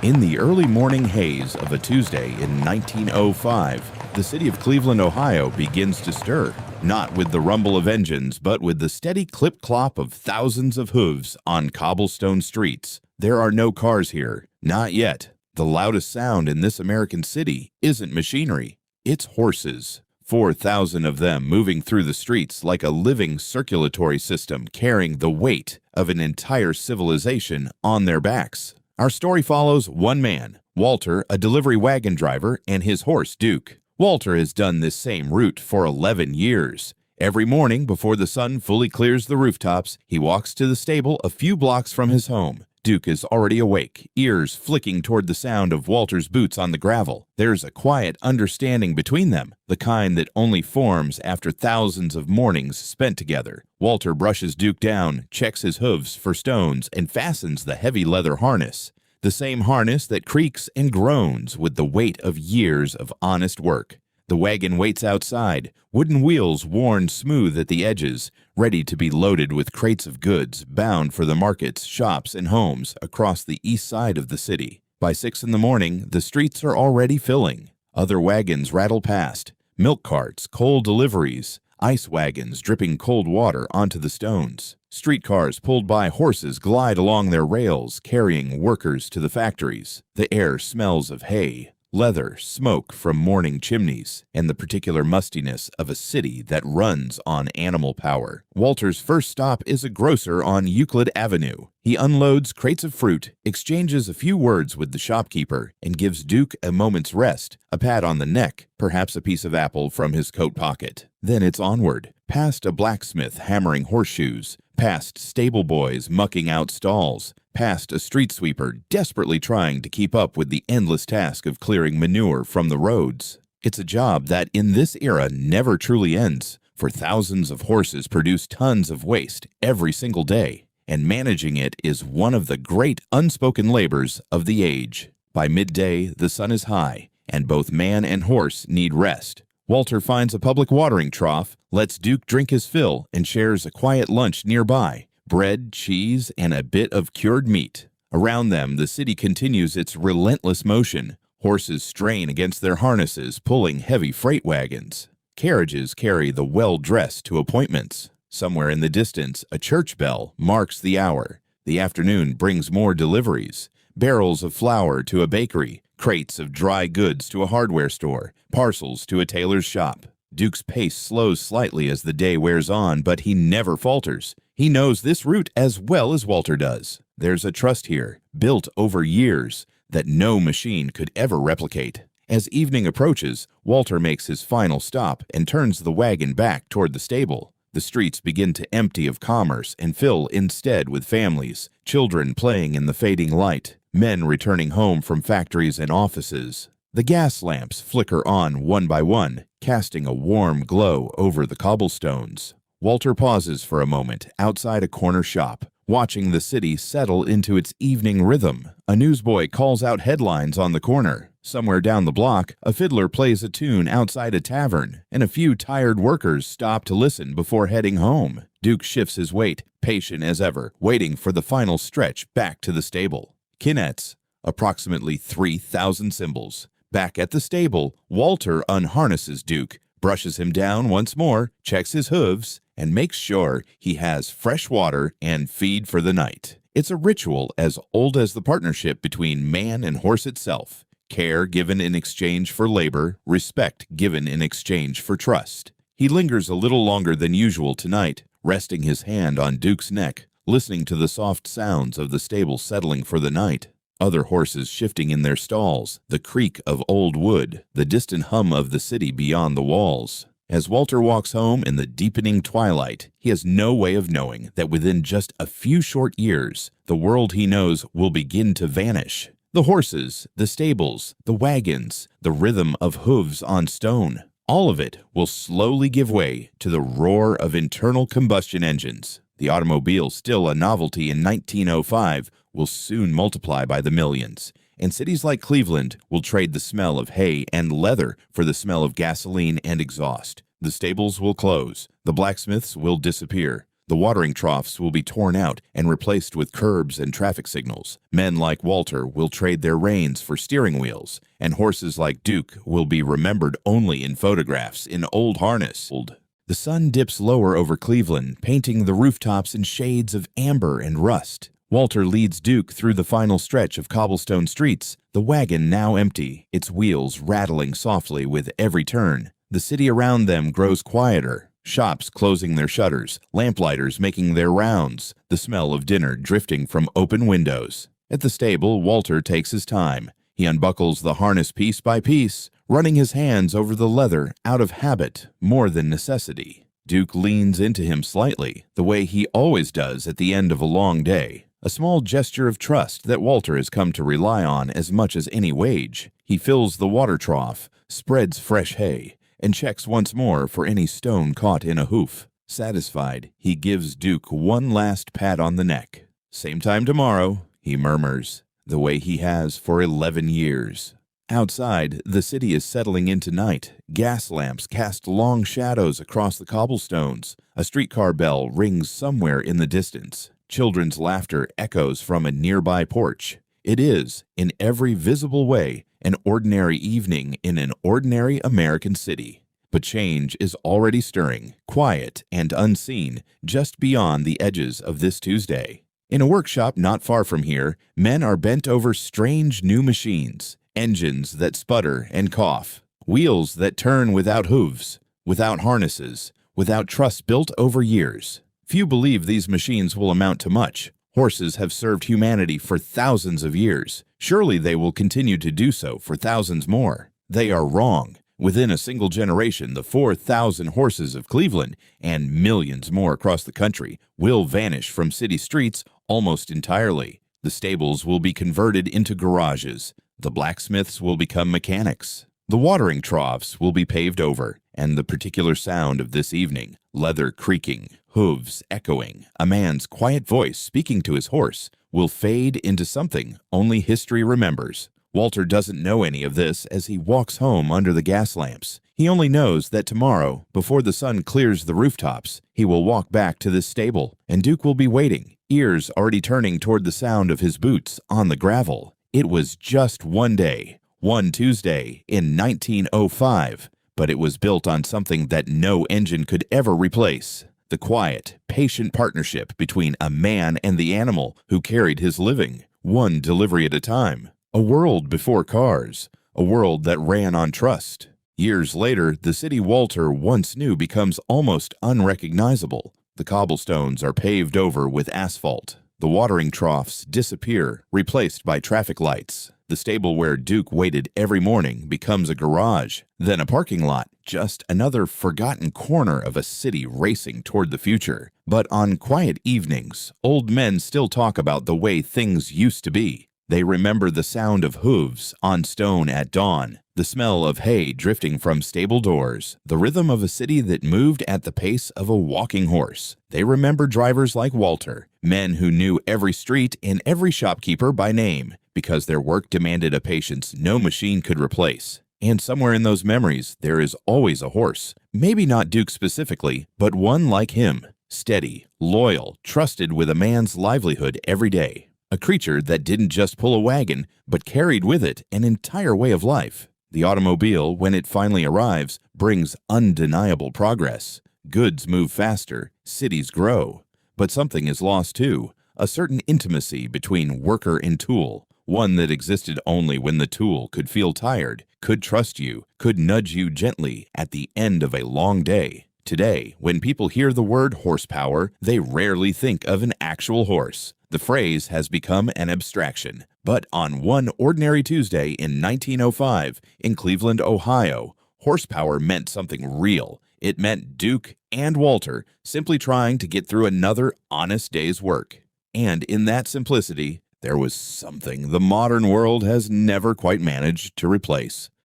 In the early morning haze of a Tuesday in 1905, the city of Cleveland, Ohio begins to stir, not with the rumble of engines, but with the steady clip-clop of thousands of hooves on cobblestone streets. There are no cars here, not yet. The loudest sound in this American city isn't machinery, it's horses. 4,000 of them moving through the streets like a living circulatory system carrying the weight of an entire civilization on their backs. Our story follows one man, Walter, a delivery wagon driver, and his horse, Duke. Walter has done this same route for 11 years. Every morning before the sun fully clears the rooftops, he walks to the stable a few blocks from his home. Duke is already awake, ears flicking toward the sound of Walter's boots on the gravel. There's a quiet understanding between them, the kind that only forms after thousands of mornings spent together. Walter brushes Duke down, checks his hooves for stones, and fastens the heavy leather harness. The same harness that creaks and groans with the weight of years of honest work. The wagon waits outside, wooden wheels worn smooth at the edges, ready to be loaded with crates of goods bound for the markets, shops, and homes across the east side of the city. By 6 in the morning, the streets are already filling. Other wagons rattle past, milk carts, coal deliveries, ice wagons dripping cold water onto the stones. Streetcars pulled by horses glide along their rails, carrying workers to the factories. The air smells of hay, leather, smoke from morning chimneys, and the particular mustiness of a city that runs on animal power. Walter's first stop is a grocer on Euclid Avenue. He unloads crates of fruit, exchanges a few words with the shopkeeper, and gives Duke a moment's rest, a pat on the neck, perhaps a piece of apple from his coat pocket. Then it's onward, past a blacksmith hammering horseshoes, past stable boys mucking out stalls, past a street sweeper desperately trying to keep up with the endless task of clearing manure from the roads. It's a job that in this era never truly ends, for thousands of horses produce tons of waste every single day, and managing it is one of the great unspoken labors of the age. By midday, the sun is high, and both man and horse need rest. Walter finds a public watering trough, lets Duke drink his fill, and shares a quiet lunch nearby. Bread, cheese, and a bit of cured meat. Around them, the city continues its relentless motion. Horses strain against their harnesses, pulling heavy freight wagons. Carriages carry the well-dressed to appointments. Somewhere in the distance, a church bell marks the hour. The afternoon brings more deliveries. Barrels of flour to a bakery, crates of dry goods to a hardware store, parcels to a tailor's shop. Duke's pace slows slightly as the day wears on, but he never falters. He knows this route as well as Walter does. There's a trust here, built over years, that no machine could ever replicate. As evening approaches, Walter makes his final stop and turns the wagon back toward the stable. The streets begin to empty of commerce and fill instead with families, children playing in the fading light, men returning home from factories and offices. The gas lamps flicker on one by one, casting a warm glow over the cobblestones. Walter pauses for a moment outside a corner shop, watching the city settle into its evening rhythm. A newsboy calls out headlines on the corner. Somewhere down the block, a fiddler plays a tune outside a tavern, and a few tired workers stop to listen before heading home. Duke shifts his weight, patient as ever, waiting for the final stretch back to the stable. Kinettes, approximately 3,000 cymbals. Back at the stable, Walter unharnesses Duke, brushes him down once more, checks his hooves, and makes sure he has fresh water and feed for the night. It's a ritual as old as the partnership between man and horse itself. Care given in exchange for labor, respect given in exchange for trust. He lingers a little longer than usual tonight, resting his hand on Duke's neck, listening to the soft sounds of the stable settling for the night. Other horses shifting in their stalls, the creak of old wood, the distant hum of the city beyond the walls. As Walter walks home in the deepening twilight, he has no way of knowing that within just a few short years, the world he knows will begin to vanish. The horses, the stables, the wagons, the rhythm of hooves on stone, all of it will slowly give way to the roar of internal combustion engines. The automobile, still a novelty in 1905, will soon multiply by the millions, and cities like Cleveland will trade the smell of hay and leather for the smell of gasoline and exhaust. The stables will close, the blacksmiths will disappear, The watering troughs will be torn out and replaced with curbs and traffic signals. Men like Walter will trade their reins for steering wheels, and horses like Duke will be remembered only in photographs in old harness. The sun dips lower over Cleveland, painting the rooftops in shades of amber and rust. Walter leads Duke through the final stretch of cobblestone streets, the wagon now empty, its wheels rattling softly with every turn. The city around them grows quieter. Shops closing their shutters, lamplighters making their rounds, the smell of dinner drifting from open windows. At the stable, Walter takes his time. He unbuckles the harness piece by piece, running his hands over the leather out of habit more than necessity. Duke leans into him slightly, the way he always does at the end of a long day. A small gesture of trust that Walter has come to rely on as much as any wage. He fills the water trough, spreads fresh hay, and checks once more for any stone caught in a hoof. Satisfied, he gives Duke one last pat on the neck. "Same time tomorrow," he murmurs, the way he has for 11 years. Outside, the city is settling into night. Gas lamps cast long shadows across the cobblestones. A streetcar bell rings somewhere in the distance. Children's laughter echoes from a nearby porch. It is, in every visible way, an ordinary evening in an ordinary American city. But change is already stirring, quiet and unseen, just beyond the edges of this Tuesday. In a workshop not far from here, men are bent over strange new machines, engines that sputter and cough, wheels that turn without hooves, without harnesses, without trust built over years. Few believe these machines will amount to much. Horses have served humanity for thousands of years. Surely they will continue to do so for thousands more. They are wrong. Within a single generation, the 4,000 horses of Cleveland and millions more across the country will vanish from city streets almost entirely. The stables will be converted into garages. The blacksmiths will become mechanics. The watering troughs will be paved over, and the particular sound of this evening, leather creaking, hooves echoing, a man's quiet voice speaking to his horse, will fade into something only history remembers. Walter doesn't know any of this as he walks home under the gas lamps. He only knows that tomorrow, before the sun clears the rooftops, he will walk back to this stable, and Duke will be waiting, ears already turning toward the sound of his boots on the gravel. It was just one day, one Tuesday in 1905, but it was built on something that no engine could ever replace. The quiet, patient partnership between a man and the animal who carried his living, one delivery at a time. A world before cars, a world that ran on trust. Years later, the city Walter once knew becomes almost unrecognizable. The cobblestones are paved over with asphalt. The watering troughs disappear, replaced by traffic lights. The stable where Duke waited every morning becomes a garage, then a parking lot, just another forgotten corner of a city racing toward the future. But on quiet evenings, old men still talk about the way things used to be. They remember the sound of hooves on stone at dawn, the smell of hay drifting from stable doors, the rhythm of a city that moved at the pace of a walking horse. They remember drivers like Walter, men who knew every street and every shopkeeper by name, because their work demanded a patience no machine could replace. And somewhere in those memories, there is always a horse. Maybe not Duke specifically, but one like him, steady, loyal, trusted with a man's livelihood every day. A creature that didn't just pull a wagon, but carried with it an entire way of life. The automobile, when it finally arrives, brings undeniable progress. Goods move faster, cities grow. But something is lost too, a certain intimacy between worker and tool, one that existed only when the tool could feel tired, could trust you, could nudge you gently at the end of a long day. Today, when people hear the word horsepower, they rarely think of an actual horse. The phrase has become an abstraction. But on one ordinary Tuesday in 1905, in Cleveland, Ohio, horsepower meant something real. It meant Duke and Walter simply trying to get through another honest day's work. And in that simplicity, there was something the modern world has never quite managed to replace.